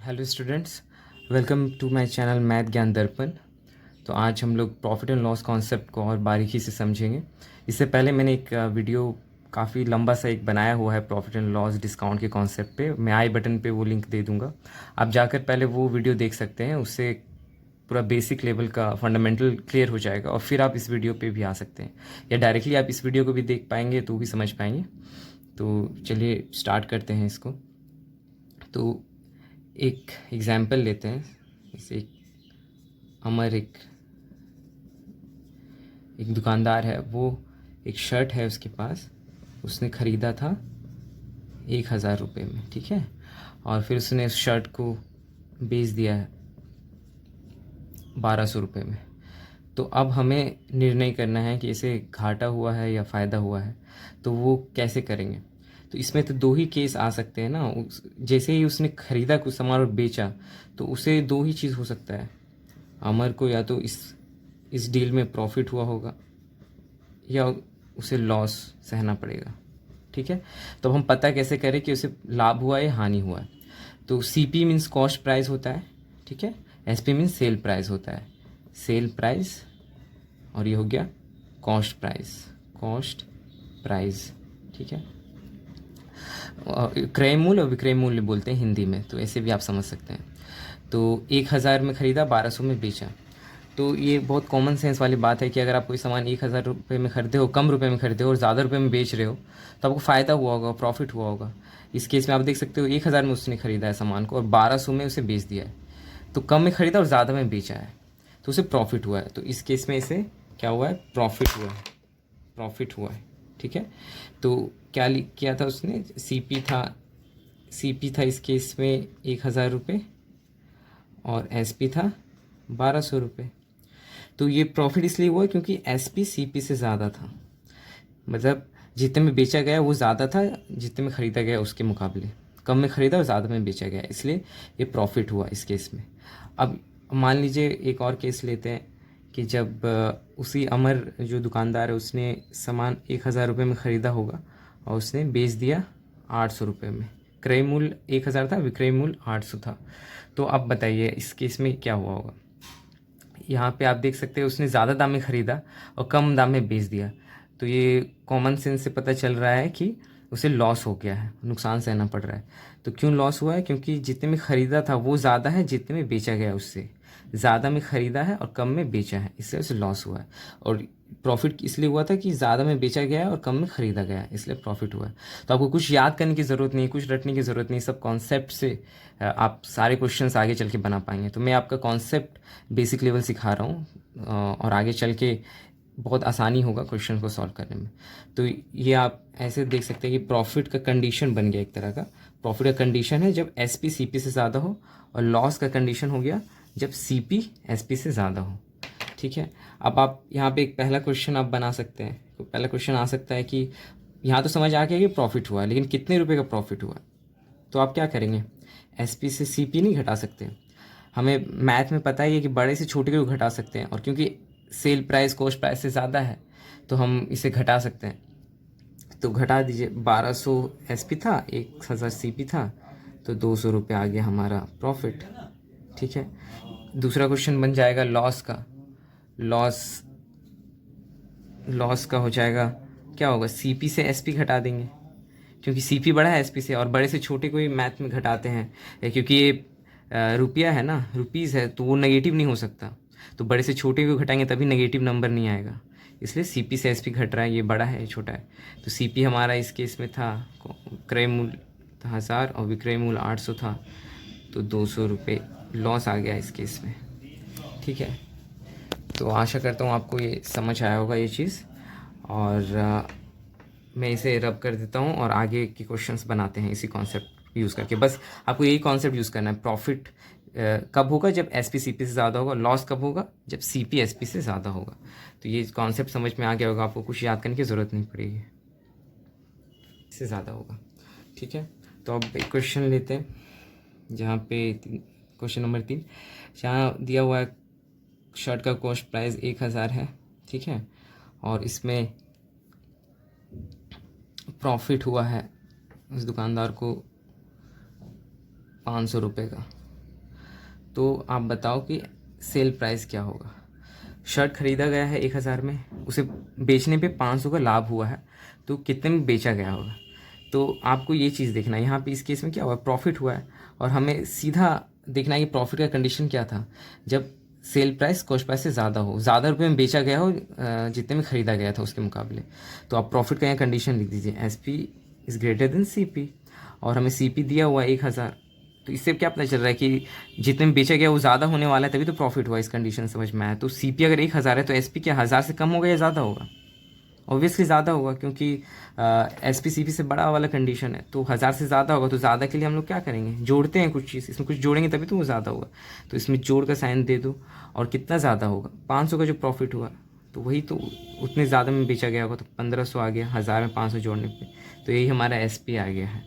Hello students, welcome to my channel math Gyan Darpan. तो आज हम लोग प्रॉफिट एंड लॉस कॉन्सेप्ट को और बारीकी से समझेंगे। इससे पहले मैंने एक वीडियो काफ़ी लंबा सा एक बनाया हुआ है प्रॉफिट एंड लॉस डिस्काउंट के कॉन्सेप्ट पे। मैं आई बटन पे वो लिंक दे दूंगा, आप जाकर पहले वो वीडियो देख सकते हैं। उससे पूरा बेसिक लेवल का फंडामेंटल क्लियर हो जाएगा और फिर आप इस वीडियो पे भी आ सकते हैं, या डायरेक्टली आप इस वीडियो को भी देख पाएंगे तो भी समझ पाएंगे। तो चलिए स्टार्ट करते हैं इसको। तो एक एग्जाम्पल लेते हैं। जैसे अमर एक दुकानदार है, वो एक शर्ट है उसके पास, उसने ख़रीदा था 1,000 रुपये में, ठीक है। और फिर उसने उस शर्ट को बेच दिया है 1,200 रुपये में। तो अब हमें निर्णय करना है कि इसे घाटा हुआ है या फ़ायदा हुआ है। तो वो कैसे करेंगे? तो इसमें तो दो ही केस आ सकते हैं ना। जैसे ही उसने ख़रीदा कुछ सामान और बेचा, तो उसे दो ही चीज़ हो सकता है। अमर को या तो इस डील में प्रॉफिट हुआ होगा या उसे लॉस सहना पड़ेगा, ठीक है। तो हम पता कैसे करें कि उसे लाभ हुआ है या हानि हुआ है? तो CP मीन्स कॉस्ट प्राइस होता है, ठीक है। SP मीन्स सेल प्राइस होता है, सेल प्राइस। और ये हो गया कॉस्ट प्राइस, ठीक है। क्रय मूल्य और विक्रय मूल्य बोलते हैं हिंदी में, तो ऐसे भी आप समझ सकते हैं। तो 1,000 में ख़रीदा, 1,200 में बेचा। तो ये बहुत कॉमन सेंस वाली बात है कि अगर आप कोई सामान 1,000 रुपये में खरीदे हो, कम रुपए में खरीदे हो और ज़्यादा रुपये में बेच रहे हो, तो आपको फ़ायदा हुआ होगा, प्रॉफिट हुआ होगा। इस केस में आप देख सकते हो 1,000 में उसने ख़रीदा है सामान को और 1,200 में उसे बेच दिया है। तो कम में ख़रीदा और ज़्यादा में बेचा है, तो उसे प्रॉफिट हुआ है। तो इस केस में इसे क्या हुआ है? प्रॉफिट हुआ है, ठीक है। तो क्या किया था उसने? CP था इस केस में 1,000 रुपये और SP था 1,200 रुपये। तो ये प्रॉफिट इसलिए हुआ क्योंकि SP CP से ज़्यादा था। मतलब जितने में बेचा गया वो ज़्यादा था जितने में ख़रीदा गया उसके मुकाबले। कम में ख़रीदा और ज़्यादा में बेचा गया, इसलिए ये प्रॉफिट हुआ इस केस में। अब मान लीजिए एक और केस लेते हैं कि जब उसी अमर जो दुकानदार है उसने सामान 1,000 रुपये में ख़रीदा होगा और उसने बेच दिया 800 रुपये में। क्रय मूल्य 1,000 था, विक्रय मूल्य 800 था। तो अब बताइए इस केस में क्या हुआ होगा? यहाँ पे आप देख सकते हैं उसने ज़्यादा दाम में ख़रीदा और कम दाम में बेच दिया। तो ये कॉमन सेंस से पता चल रहा है कि उसे लॉस हो गया है, नुकसान सहना पड़ रहा है। तो क्यों लॉस हुआ है? क्योंकि जितने में ख़रीदा था वो ज़्यादा है जितने में बेचा गया उससे। ज़्यादा में ख़रीदा है और कम में बेचा है, इसलिए उसे लॉस हुआ है। और प्रॉफिट इसलिए हुआ था कि ज़्यादा में बेचा गया है और कम में ख़रीदा गया है, इसलिए प्रॉफिट हुआ है। तो आपको कुछ याद करने की ज़रूरत नहीं, कुछ रटने की ज़रूरत नहीं। सब कॉन्सेप्ट से आप सारे क्वेश्चंस आगे चल के बना पाएंगे। तो मैं आपका कॉन्सेप्ट बेसिक लेवल सिखा रहा हूँ और आगे चल के बहुत आसानी होगा क्वेश्चन को सॉल्व करने में। तो ये आप ऐसे देख सकते हैं कि प्रॉफिट का कंडीशन बन गया एक तरह का। प्रॉफिट का कंडीशन है जब SP CP से ज़्यादा हो, और लॉस का कंडीशन हो गया जब CP SP से ज़्यादा हो, ठीक है। अब आप यहाँ पे एक पहला क्वेश्चन आप बना सकते हैं। तो पहला क्वेश्चन आ सकता है कि यहाँ तो समझ आ गया कि प्रॉफिट हुआ, लेकिन कितने रुपए का प्रॉफिट हुआ? तो आप क्या करेंगे? SP से CP नहीं घटा सकते। हमें मैथ में पता ही है कि बड़े से छोटे को घटा सकते हैं, और क्योंकि सेल प्राइस कॉस्ट प्राइस से ज़्यादा है तो हम इसे घटा सकते हैं। तो घटा दीजिए, 1,200 SP था, 1,000 CP था, तो 200 रुपये आ गया हमारा प्रॉफिट, ठीक है। दूसरा क्वेश्चन बन जाएगा लॉस का। लॉस का हो जाएगा, क्या होगा? CP से SP घटा देंगे, क्योंकि CP बड़ा है SP से, और बड़े से छोटे को ही मैथ में घटाते हैं क्योंकि ये रुपया है ना, रुपीज़ है, तो वो नेगेटिव नहीं हो सकता। तो बड़े से छोटे को घटाएंगे तभी नेगेटिव नंबर नहीं आएगा, इसलिए CP से SP घट रहा है। ये बड़ा है, ये छोटा है। तो CP हमारा इस केस में था, क्रय मूल्य था 1,000 और विक्रय मूल्य 800 था, तो 200 रुपये लॉस आ गया इस केस में, ठीक है। तो आशा करता हूँ आपको ये समझ आया होगा ये चीज़। और मैं इसे रब कर देता हूँ और आगे के क्वेश्चंस बनाते हैं इसी कॉन्सेप्ट यूज़ करके। बस आपको यही कॉन्सेप्ट यूज़ करना है। प्रॉफिट कब होगा? जब SP CP से ज़्यादा होगा। लॉस कब होगा? जब CP SP से ज़्यादा होगा। तो ये कॉन्सेप्ट समझ में आ गया होगा, आपको कुछ याद करने की ज़रूरत नहीं पड़ेगी। इससे ज़्यादा होगा, ठीक है। तो अब एक क्वेश्चन लेते हैं, जहाँ पे क्वेश्चन नंबर 3, जहाँ दिया हुआ है शर्ट का कॉस्ट प्राइस 1,000 है, ठीक है, और इसमें प्रॉफिट हुआ है उस दुकानदार को 500 रुपये का, तो आप बताओ कि सेल प्राइस क्या होगा। शर्ट ख़रीदा गया है 1000 में, उसे बेचने पे 500 का लाभ हुआ है, तो कितने में बेचा गया होगा। तो आपको ये चीज़ देखना है। यहाँ पे इस केस में क्या हुआ, प्रॉफिट हुआ है, और हमें सीधा देखना है कि प्रॉफिट का कंडीशन क्या था, जब सेल प्राइस कॉस्ट प्राइस से ज़्यादा हो, ज़्यादा रुपये में बेचा गया हो जितने में ख़रीदा गया था उसके मुकाबले। तो आप प्रॉफिट का यहाँ कंडीशन लिख दीजिए, S P is greater than C P, और हमें सी पी दिया हुआ है 1000। तो इससे क्या पता चल रहा है कि जितने में बेचा गया वो ज़्यादा होने वाला है, तभी तो प्रॉफिट हुआ। इस कंडीशन समझ में आया। तो सी पी अगर 1000 है तो एस पी क्या 1000 से कम होगा या ज़्यादा होगा? ऑब्वियसली ज़्यादा होगा, क्योंकि एस पी सी पी से बड़ा वाला कंडीशन है, तो 1000 से ज़्यादा होगा। तो ज़्यादा के लिए हम लोग क्या करेंगे, जोड़ते हैं कुछ चीज़, इसमें कुछ जोड़ेंगे तभी तो वो ज़्यादा होगा। तो इसमें जोड़ का साइन दे दो, और कितना ज़्यादा होगा, 500 का जो प्रॉफिट हुआ, तो वही तो उतने ज़्यादा में बेचा गया होगा, तो 1500 आ गया 1000 में 500 जोड़ने पे। तो यही हमारा एस पी आ गया है।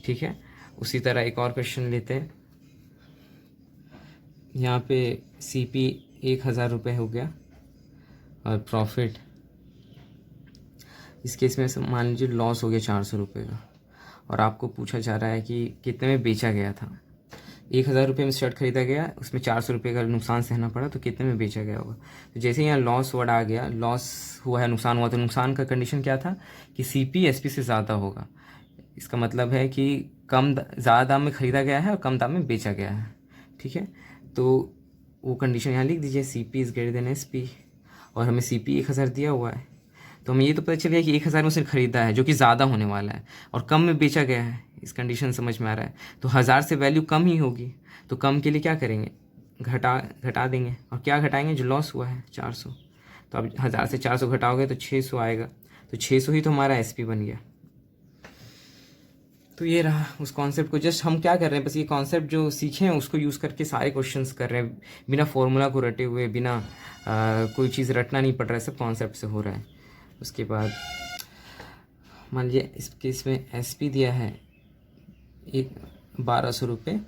ठीक है, उसी तरह एक और क्वेश्चन लेते हैं। यहाँ पे सी पी 1000 रुपये हो गया, और प्रॉफिट इस केस में मान लीजिए लॉस हो गया 400 रुपये का, और आपको पूछा जा रहा है कि कितने में बेचा गया था। 1000 रुपये में शर्ट खरीदा गया, उसमें 400 रुपये का नुकसान सहना पड़ा, तो कितने में बेचा गया होगा। तो जैसे यहाँ लॉस वर्ड आ गया, लॉस हुआ है, नुकसान हुआ, तो नुकसान का कंडीशन क्या था कि सी पी एस पी से ज़्यादा होगा। इसका मतलब है कि ज़्यादा दाम में ख़रीदा गया है और कम दाम में बेचा गया है। ठीक है, तो वो कंडीशन यहाँ लिख दीजिए, C P is greater than S P, और हमें सी पी 1000 दिया हुआ है, तो हमें ये तो पता चल गया कि 1000 में उसने ख़रीदा है, जो कि ज़्यादा होने वाला है, और कम में बेचा गया है। इस कंडीशन समझ में आ रहा है। तो 1000 से वैल्यू कम ही होगी, तो कम के लिए क्या करेंगे, घटा देंगे, और क्या घटाएंगे, जो लॉस हुआ है 400। तो अब 1000 से 400 घटाओगे तो 600 आएगा, तो 600 ही तो हमारा एस पी बन गया। तो ये रहा उस कॉन्सेप्ट को, जस्ट हम क्या कर रहे हैं, बस ये कॉन्सेप्ट जो सीखे हैं उसको यूज़ करके सारे क्वेश्चंस कर रहे हैं, बिना फॉर्मूला को रटे हुए, बिना कोई चीज़ रटना नहीं पड़ रहा है, सब कॉन्सेप्ट से हो रहा है। उसके बाद मान लीजिए इस केस में एस पी दिया है 1200 रुपये,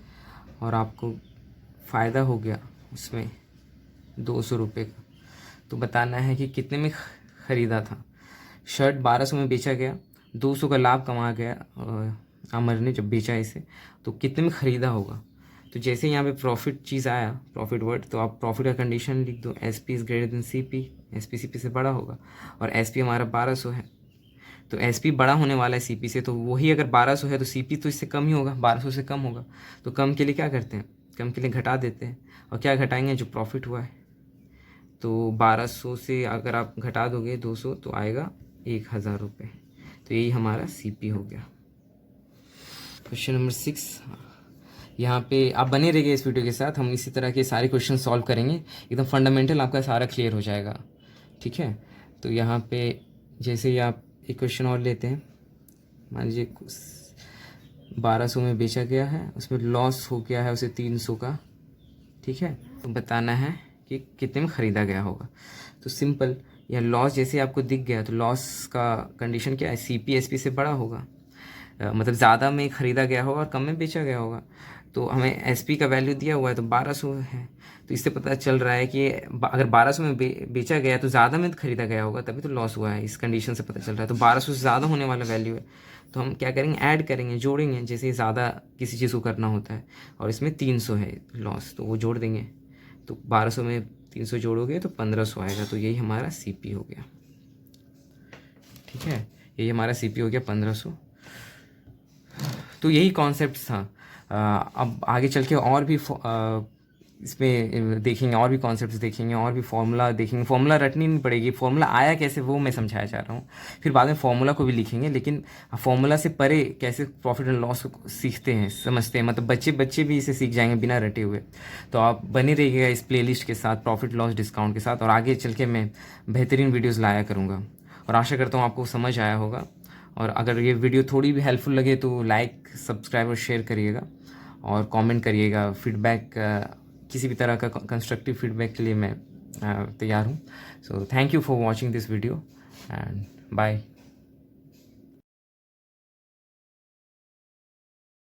और आपको फ़ायदा हो गया उसमें 200 रुपये का। तो बताना है कि कितने में ख़रीदा था। शर्ट 1200 में बेचा गया, 200 का लाभ कमा गया अमर ने जब बेचा इसे, तो कितने में ख़रीदा होगा। तो जैसे यहाँ पे प्रॉफिट चीज़ आया, प्रॉफिट वर्ड, तो आप प्रॉफिट का कंडीशन लिख दो, S P is greater than C P, S P C P से बड़ा होगा, और एस पी हमारा 1200 है, तो एस पी बड़ा होने वाला है सी पी से, तो वही अगर 1200 है तो सी पी तो इससे कम ही होगा, 1200 से कम होगा। तो कम के लिए क्या करते हैं, कम के लिए घटा देते हैं, और क्या घटाएंगे, जो प्रॉफिट हुआ है। तो 1200 से अगर आप घटा दोगे 200, तो आएगा 1000 रुपये। तो यही हमारा सी पी हो गया। क्वेश्चन नंबर 6, यहाँ पे आप बने रहिए इस वीडियो के साथ, हम इसी तरह के सारे क्वेश्चन सॉल्व करेंगे, एकदम फंडामेंटल आपका सारा क्लियर हो जाएगा। ठीक है, तो यहाँ पे जैसे ही आप एक क्वेश्चन और लेते हैं, मान लीजिए 1200 में बेचा गया है, उसमें लॉस हो गया है उसे 300 का। ठीक है, तो बताना है कि कितने में ख़रीदा गया होगा। तो सिंपल, यह लॉस जैसे आपको दिख गया, तो लॉस का कंडीशन क्या है, सी पी एस पी से बड़ा होगा, मतलब ज़्यादा में ख़रीदा गया होगा और कम में बेचा गया होगा। तो हमें एस पी का वैल्यू दिया हुआ है, तो 1200 है, तो इससे पता चल रहा है कि अगर 1200 में बेचा गया तो ज़्यादा में ख़रीदा गया होगा, तभी तो लॉस हुआ है। इस कंडीशन से पता चल रहा है, तो 1200 से ज़्यादा होने वाला वैल्यू है। तो हम क्या करेंगे, ऐड करेंगे, जोड़ेंगे, जैसे ज़्यादा किसी चीज़ को करना होता है, और इसमें 300 है लॉस, तो वो जोड़ देंगे। तो 1200 में 300 जोड़ोगे तो 1500 आएगा, तो यही हमारा सी पी हो गया। ठीक है, यही हमारा सी पी हो गया 1500। तो यही कॉन्सेप्ट था। अब आगे चल के और भी इसमें देखेंगे, और भी कॉन्सेप्ट्स देखेंगे, और भी फार्मूला देखेंगे। फार्मूला रटनी नहीं पड़ेगी, फार्मूला आया कैसे वो मैं समझाया जा रहा हूँ, फिर बाद में फार्मूला को भी लिखेंगे, लेकिन फार्मूला से परे कैसे प्रॉफिट एंड लॉस सीखते हैं, समझते हैं, मतलब बच्चे भी इसे सीख जाएंगे बिना रटे हुए। तो आप बने रहिएगा इस प्लेलिस्ट के साथ, प्रॉफिट लॉस डिस्काउंट के साथ, और आगे चल के मैं बेहतरीन वीडियोज़ लाया करूँगा, और आशा करता हूँ आपको समझ आया होगा। और अगर ये वीडियो थोड़ी भी हेल्पफुल लगे तो लाइक, सब्सक्राइब और शेयर करिएगा, और कमेंट करिएगा। फीडबैक, किसी भी तरह का कंस्ट्रक्टिव फीडबैक के लिए मैं तैयार हूँ। So thank you for watching this video, and bye.